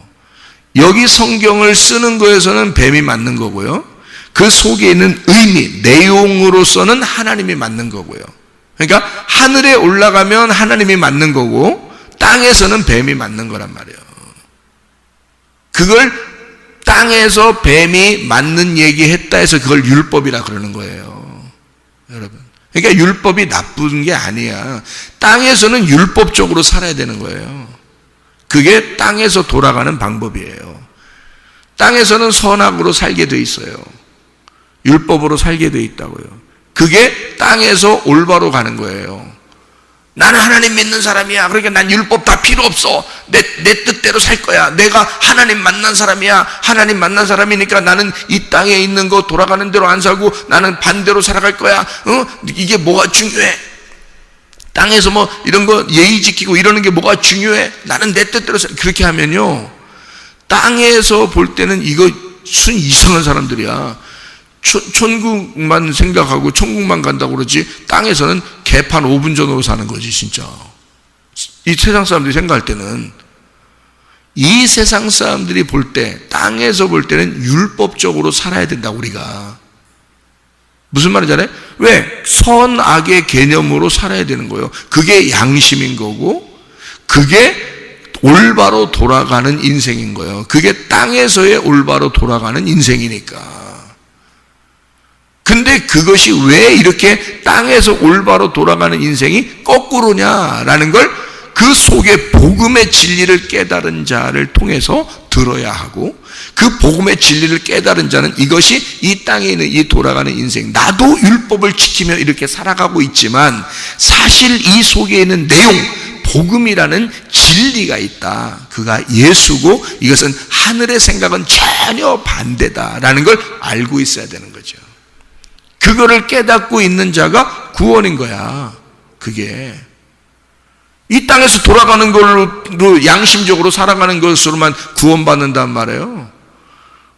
여기 성경을 쓰는 거에서는 뱀이 맞는 거고요. 그 속에 있는 의미, 내용으로서는 하나님이 맞는 거고요. 그러니까 하늘에 올라가면 하나님이 맞는 거고 땅에서는 뱀이 맞는 거란 말이에요. 그걸 땅에서 뱀이 맞는 얘기했다 해서 그걸 율법이라 그러는 거예요. 여러분. 그러니까 율법이 나쁜 게 아니야. 땅에서는 율법적으로 살아야 되는 거예요. 그게 땅에서 돌아가는 방법이에요. 땅에서는 선악으로 살게 돼 있어요. 율법으로 살게 돼 있다고요. 그게 땅에서 올바로 가는 거예요. 나는 하나님 믿는 사람이야. 그러니까 난 율법 다 필요 없어. 내 뜻대로 살 거야. 내가 하나님 만난 사람이야. 하나님 만난 사람이니까 나는 이 땅에 있는 거 돌아가는 대로 안 살고 나는 반대로 살아갈 거야. 이게 뭐가 중요해? 땅에서 뭐 이런 거 예의 지키고 이러는 게 뭐가 중요해? 나는 내 뜻대로 그렇게 하면요. 땅에서 볼 때는 이거 순 이상한 사람들이야. 천국만 생각하고 천국만 간다고 그러지 땅에서는 개판 5분 전으로 사는 거지 진짜. 이 세상 사람들이 생각할 때는 이 세상 사람들이 볼 때, 땅에서 볼 때는 율법적으로 살아야 된다, 우리가. 무슨 말인지 알아요? 왜? 선악의 개념으로 살아야 되는 거예요. 그게 양심인 거고, 그게 올바로 돌아가는 인생인 거예요. 그게 땅에서의 올바로 돌아가는 인생이니까. 근데 그것이 왜 이렇게 땅에서 올바로 돌아가는 인생이 거꾸로냐라는 걸 그 속에 복음의 진리를 깨달은 자를 통해서 들어야 하고, 그 복음의 진리를 깨달은 자는 이것이 이 땅에 있는 이 돌아가는 인생, 나도 율법을 지키며 이렇게 살아가고 있지만 사실 이 속에 있는 내용, 복음이라는 진리가 있다. 그가 예수고 이것은 하늘의 생각은 전혀 반대다라는 걸 알고 있어야 되는 거죠. 그거를 깨닫고 있는 자가 구원인 거야. 그게 이 땅에서 돌아가는 걸로 양심적으로 살아가는 것으로만 구원받는단 말이에요.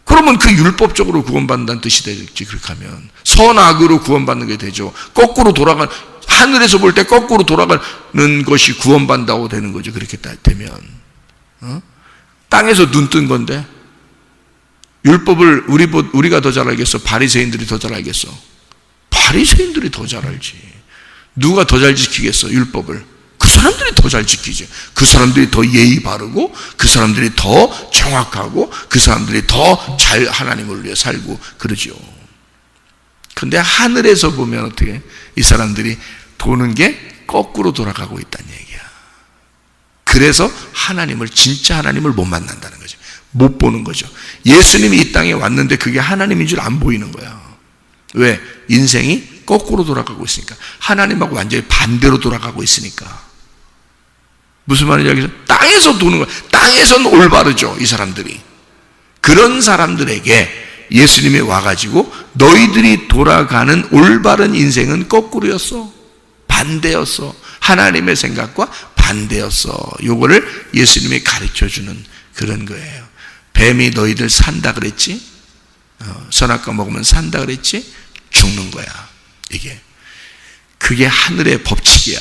그러면 그 율법적으로 구원받는다는 뜻이 되겠지. 그렇게 하면 선악으로 구원받는 게 되죠. 거꾸로 돌아가는, 하늘에서 볼 때 거꾸로 돌아가는 것이 구원받는다고 되는 거죠. 그렇게 되면 땅에서 눈 뜬 건데 율법을 우리가 더 잘 알겠어? 바리새인들이 더 잘 알겠어? 바리새인들이 더 잘 알지. 누가 더 잘 지키겠어? 율법을. 그 사람들이 더 잘 지키지. 그 사람들이 더 예의 바르고, 그 사람들이 더 정확하고, 그 사람들이 더 잘 하나님을 위해 살고 그러죠. 근데 하늘에서 보면 어떻게? 이 사람들이 도는 게 거꾸로 돌아가고 있다는 얘기야. 그래서 하나님을, 진짜 하나님을 못 만난다는 거죠. 못 보는 거죠. 예수님이 이 땅에 왔는데 그게 하나님인 줄 안 보이는 거야. 왜? 인생이 거꾸로 돌아가고 있으니까. 하나님하고 완전히 반대로 돌아가고 있으니까. 무슨 말인지 알겠어요? 땅에서 도는 거야. 땅에서는 올바르죠, 이 사람들이. 그런 사람들에게 예수님이 와가지고 너희들이 돌아가는 올바른 인생은 거꾸로였어. 반대였어. 하나님의 생각과 반대였어. 요거를 예수님이 가르쳐주는 그런 거예요. 뱀이 너희들 산다 그랬지? 선악과 먹으면 산다 그랬지? 죽는 거야. 이게. 그게 하늘의 법칙이야.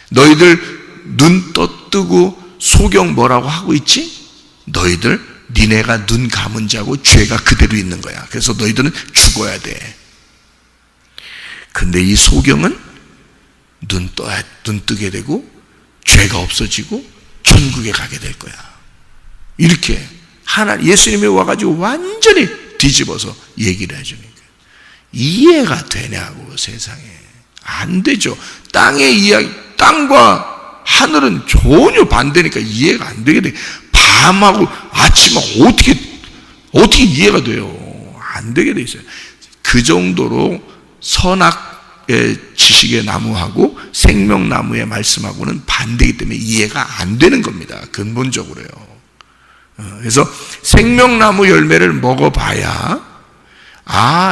너희들 눈 떠뜨고 소경 뭐라고 하고 있지? 너희들 니네가 눈 감은 자고 죄가 그대로 있는 거야. 그래서 너희들은 죽어야 돼. 근데 이 소경은 눈 뜨게 되고 죄가 없어지고 천국에 가게 될 거야. 이렇게 예수님이 와가지고 완전히 뒤집어서 얘기를 해주니까 이해가 되냐고. 세상에 안 되죠. 땅의 이야기, 땅과 하늘은 전혀 반대니까 이해가 안 되게 돼. 밤하고 아침하고 어떻게 이해가 돼요? 안 되게 돼 있어요. 그 정도로 선악의 지식의 나무하고 생명나무의 말씀하고는 반대이기 때문에 이해가 안 되는 겁니다. 근본적으로요. 그래서 생명나무 열매를 먹어봐야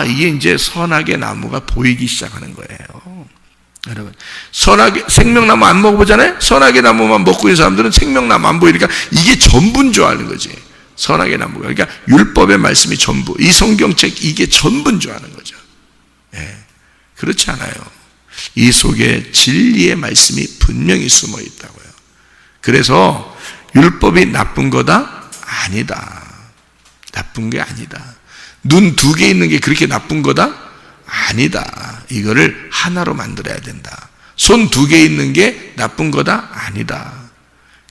이게 이제 선악의 나무가 보이기 시작하는 거예요. 여러분, 생명나무 안 먹어보잖아요? 선악의 나무만 먹고 있는 사람들은 생명나무 안 보이니까 이게 전부인 줄 아는 거지. 선악의 나무가. 그러니까 율법의 말씀이 전부, 이 성경책 이게 전부인 줄 아는 거죠. 예, 그렇지 않아요. 이 속에 진리의 말씀이 분명히 숨어 있다고요. 그래서 율법이 나쁜 거다? 아니다. 나쁜 게 아니다. 눈 2개 있는 게 그렇게 나쁜 거다? 아니다. 이거를 하나로 만들어야 된다. 손 2개 있는 게 나쁜 거다? 아니다.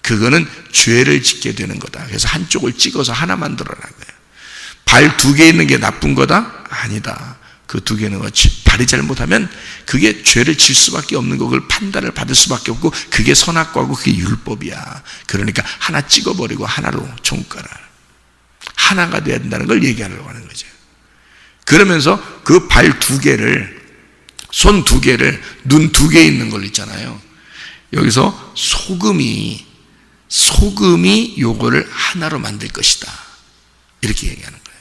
그거는 죄를 짓게 되는 거다. 그래서 한쪽을 찍어서 하나 만들어라는 거예요. 발 2개 있는 게 나쁜 거다? 아니다. 그 2개는 발이 잘못하면 그게 죄를 질 수밖에 없는 거, 그걸 판단을 받을 수밖에 없고, 그게 선악과고 그게 율법이야. 그러니까 하나 찍어버리고 하나로 총가라. 하나가 돼야 된다는 걸 얘기하려고 하는 거죠. 그러면서 그 발 2개를, 손 2개를, 눈 2개 있는 걸 있잖아요. 여기서 소금이 요거를 하나로 만들 것이다. 이렇게 얘기하는 거예요.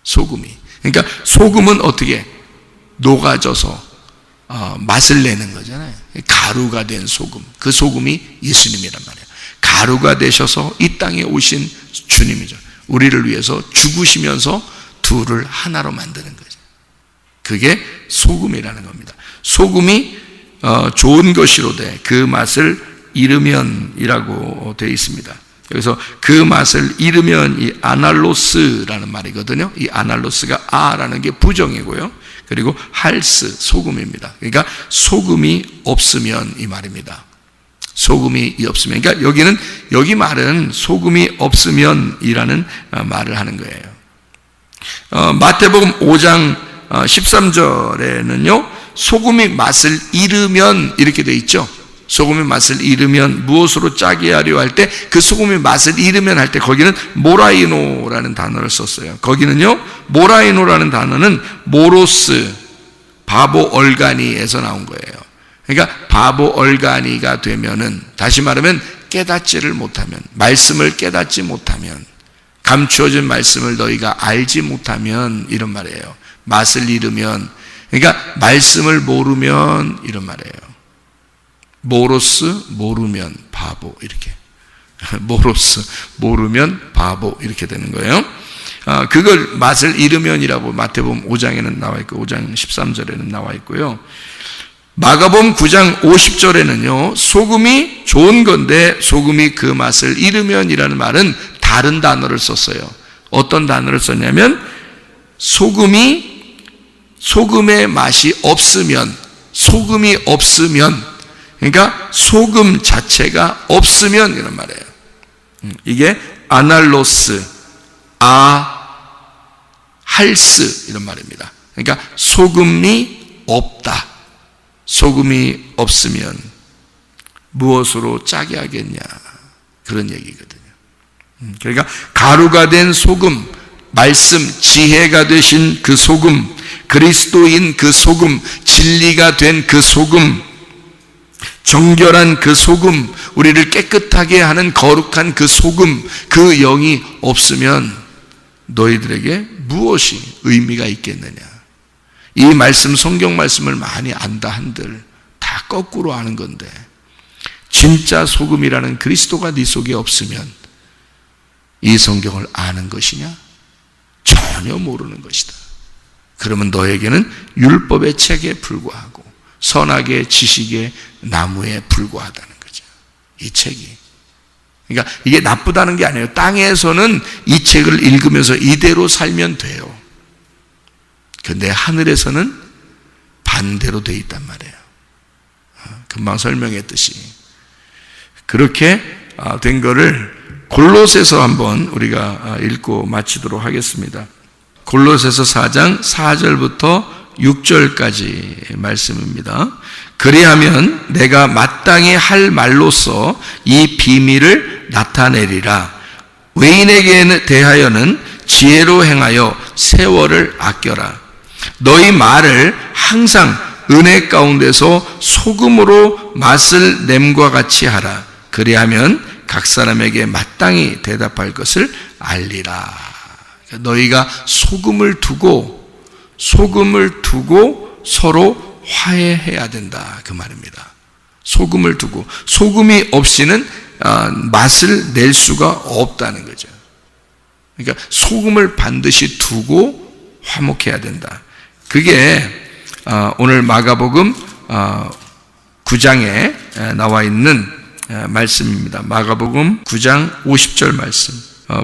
소금이. 그러니까 소금은 어떻게 녹아져서 맛을 내는 거잖아요. 가루가 된 소금. 그 소금이 예수님이란 말이에요. 가루가 되셔서 이 땅에 오신 주님이죠. 우리를 위해서 죽으시면서 둘을 하나로 만드는 거죠. 그게 소금이라는 겁니다. 소금이 좋은 것이로되 그 맛을 잃으면이라고 되어 있습니다. 그래서 그 맛을 잃으면 이 아날로스라는 말이거든요. 이 아날로스가 아라는 게 부정이고요. 그리고 할스, 소금입니다. 그러니까 소금이 없으면 이 말입니다. 소금이 없으면. 그러니까 여기 말은 소금이 없으면이라는 말을 하는 거예요. 마태복음 5장 13절에는요, 소금이 맛을 잃으면 이렇게 돼 있죠. 소금이 맛을 잃으면 무엇으로 짜게 하려 할 때, 그 소금이 맛을 잃으면 할 때 거기는 모라이노라는 단어를 썼어요. 거기는요, 모라이노라는 단어는 모로스, 바보 얼가니에서 나온 거예요. 그러니까 바보 얼가니가 되면은, 다시 말하면 깨닫지를 못하면, 말씀을 깨닫지 못하면, 감추어진 말씀을 너희가 알지 못하면, 이런 말이에요. 맛을 잃으면, 그러니까 말씀을 모르면 이런 말이에요. 모로스, 모르면 바보, 이렇게. 모로스, 모르면 바보, 이렇게 되는 거예요. 그걸 맛을 잃으면이라고 마태복음 5장에는 나와 있고 5장 13절에는 나와 있고요. 마가복음 9장 50절에는요, 소금이 좋은 건데 소금이 그 맛을 잃으면이라는 말은 다른 단어를 썼어요. 어떤 단어를 썼냐면, 소금의 맛이 없으면, 소금이 없으면, 그러니까 소금 자체가 없으면 이런 말이에요. 이게 아날로스, 할스 이런 말입니다. 그러니까 소금이 없다. 소금이 없으면 무엇으로 짜게 하겠냐, 그런 얘기거든요. 그러니까 가루가 된 소금, 말씀, 지혜가 되신 그 소금, 그리스도인 그 소금, 진리가 된 그 소금, 정결한 그 소금, 우리를 깨끗하게 하는 거룩한 그 소금, 그 영이 없으면 너희들에게 무엇이 의미가 있겠느냐. 이 말씀, 성경 말씀을 많이 안다 한들 다 거꾸로 아는 건데, 진짜 소금이라는 그리스도가 네 속에 없으면 이 성경을 아는 것이냐? 전혀 모르는 것이다. 그러면 너에게는 율법의 책에 불과하고 선악의 지식의 나무에 불과하다는 거죠. 이 책이. 그러니까 이게 나쁘다는 게 아니에요. 땅에서는 이 책을 읽으면서 이대로 살면 돼요. 그런데 하늘에서는 반대로 돼 있단 말이에요. 금방 설명했듯이. 그렇게 된 거를 골로새서 한번 우리가 읽고 마치도록 하겠습니다. 골로새서 4장 4절부터 6절까지 말씀입니다. 그리하면 내가 마땅히 할 말로써 이 비밀을 나타내리라. 외인에게 대하여는 지혜로 행하여 세월을 아껴라. 너희 말을 항상 은혜 가운데서 소금으로 맛을 냄과 같이 하라. 그리하면 각 사람에게 마땅히 대답할 것을 알리라. 너희가 소금을 두고 서로 화해해야 된다, 그 말입니다. 소금을 두고, 소금이 없이는 맛을 낼 수가 없다는 거죠. 그러니까 소금을 반드시 두고 화목해야 된다. 그게 오늘 마가복음 9장에 나와 있는 말씀입니다. 마가복음 9장 50절 말씀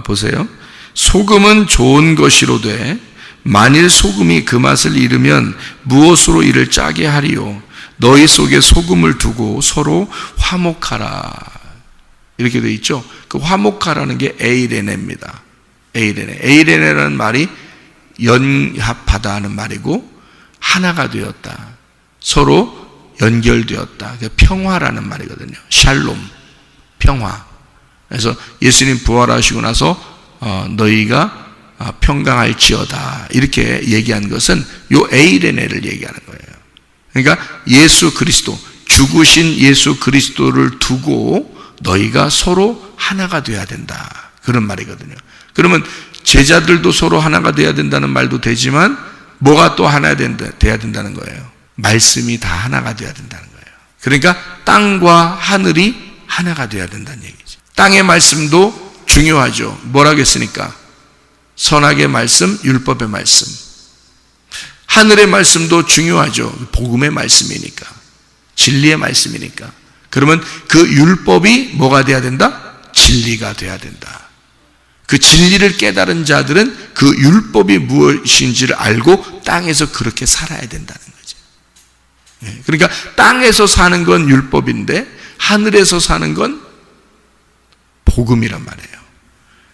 보세요. 소금은 좋은 것이로되 만일 소금이 그 맛을 잃으면 무엇으로 이를 짜게 하리요. 너희 속에 소금을 두고 서로 화목하라. 이렇게 되어 있죠. 그 화목하라는 게 에이레네입니다. 에이레네라는 말이 연합하다 하는 말이고, 하나가 되었다, 서로 연결되었다, 평화라는 말이거든요. 샬롬, 평화. 그래서 예수님 부활하시고 나서 너희가 평강할지어다, 이렇게 얘기한 것은 요 에이레네를 얘기하는 거예요. 그러니까 예수 그리스도, 죽으신 예수 그리스도를 두고 너희가 서로 하나가 돼야 된다, 그런 말이거든요. 그러면 제자들도 서로 하나가 돼야 된다는 말도 되지만, 뭐가 또 하나 돼야 된다는 거예요? 말씀이 다 하나가 돼야 된다는 거예요. 그러니까 땅과 하늘이 하나가 돼야 된다는 얘기죠. 땅의 말씀도 중요하죠. 뭐라고 했으니까? 선악의 말씀, 율법의 말씀. 하늘의 말씀도 중요하죠. 복음의 말씀이니까, 진리의 말씀이니까. 그러면 그 율법이 뭐가 돼야 된다? 진리가 돼야 된다. 그 진리를 깨달은 자들은 그 율법이 무엇인지를 알고 땅에서 그렇게 살아야 된다는 거죠. 그러니까 땅에서 사는 건 율법인데 하늘에서 사는 건 복음이란 말이에요.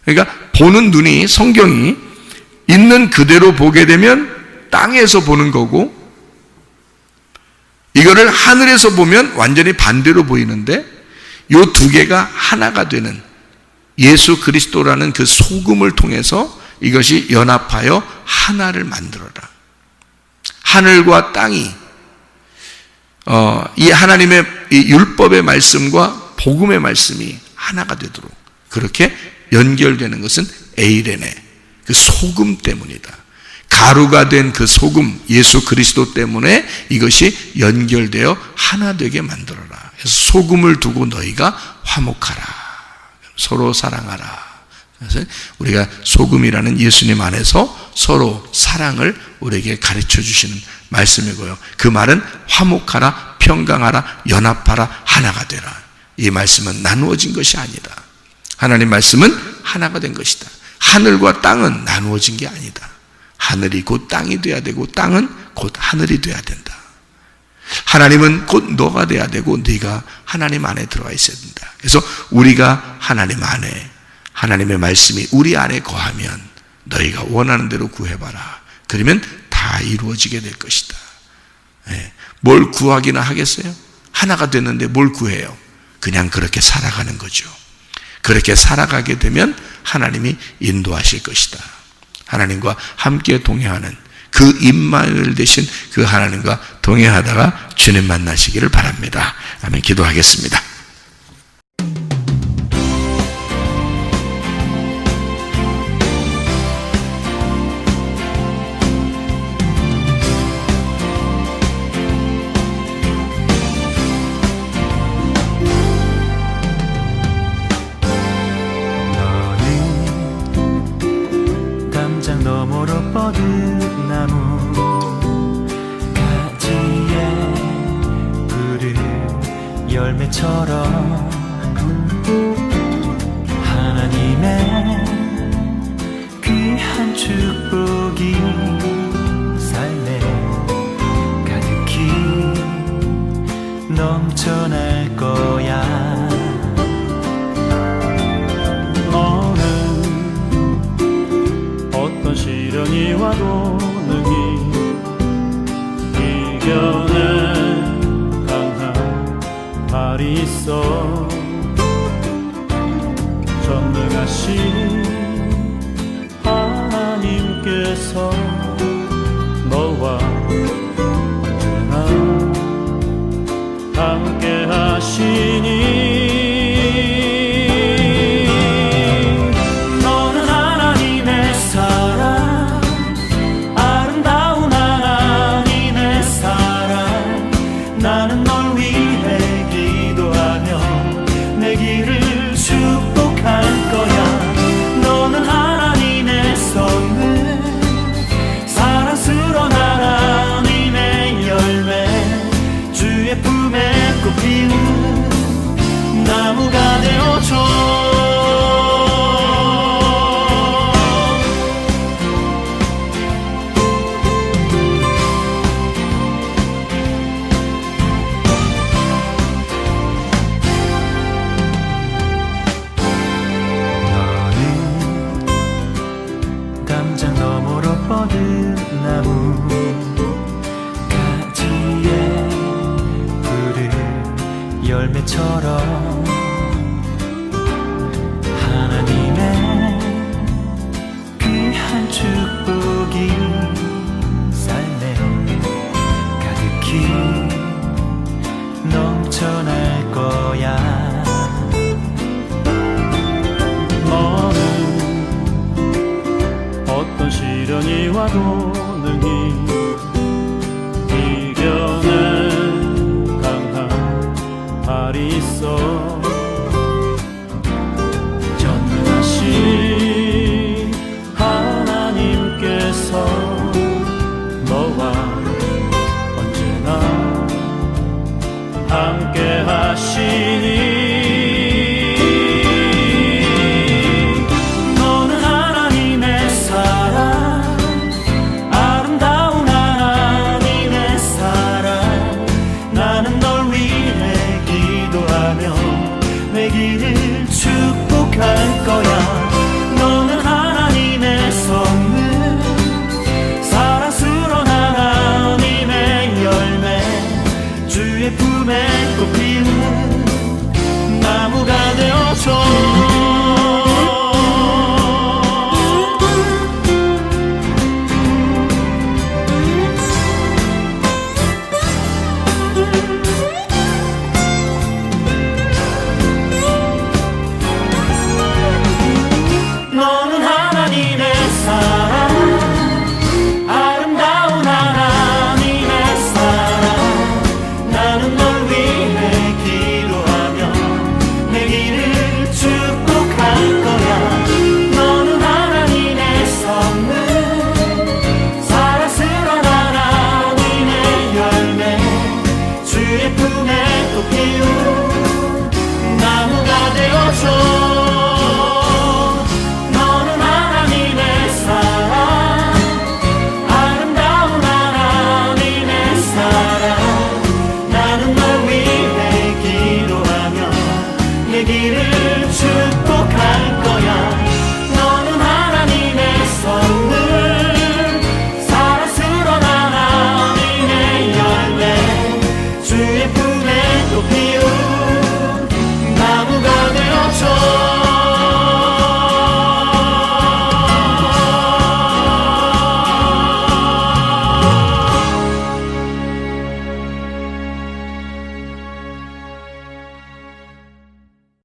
그러니까 보는 눈이, 성경이 있는 그대로 보게 되면 땅에서 보는 거고, 이거를 하늘에서 보면 완전히 반대로 보이는데, 이 두 개가 하나가 되는 예수 그리스도라는 그 소금을 통해서 이것이 연합하여 하나를 만들어라. 하늘과 땅이 이 하나님의 이 율법의 말씀과 복음의 말씀이 하나가 되도록 그렇게 연결되는 것은 에이레네, 그 소금 때문이다. 가루가 된 그 소금, 예수 그리스도 때문에 이것이 연결되어 하나 되게 만들어라. 그래서 소금을 두고 너희가 화목하라. 서로 사랑하라. 그래서 우리가 소금이라는 예수님 안에서 서로 사랑을 우리에게 가르쳐 주시는 말씀이고요. 그 말은 화목하라, 평강하라, 연합하라, 하나가 되라. 이 말씀은 나누어진 것이 아니다. 하나님 말씀은 하나가 된 것이다. 하늘과 땅은 나누어진 게 아니다. 하늘이 곧 땅이 돼야 되고 땅은 곧 하늘이 돼야 된다. 하나님은 곧 너가 돼야 되고 네가 하나님 안에 들어와 있어야 된다. 그래서 우리가 하나님 안에, 하나님의 말씀이 우리 안에 거하면 너희가 원하는 대로 구해봐라. 그러면 다 이루어지게 될 것이다. 뭘 구하기나 하겠어요? 하나가 됐는데 뭘 구해요? 그냥 그렇게 살아가는 거죠. 그렇게 살아가게 되면 하나님이 인도하실 것이다. 하나님과 함께 동행하는 그 임마누엘 되신 그 하나님과 동행하다가 주님 만나시기를 바랍니다. 아멘. 기도하겠습니다. 너머로 뻗은 나무 가지에 푸른 열매처럼 하나님의 귀한 축복이 삶에 가득히 넘쳐날 거야. 시련이 와도 능히 이겨낼 강한 발이 있어. 전능하신 하나님께서 너와 언제나 함께 하시니 나무가 되어줘. 너는 담장 너머로 뻗은 나무 가지에 푸른 열매처럼 하나님의 귀한 축복이 삶에 가득히 넘쳐날 거야. 너는 어떤 시련이 와도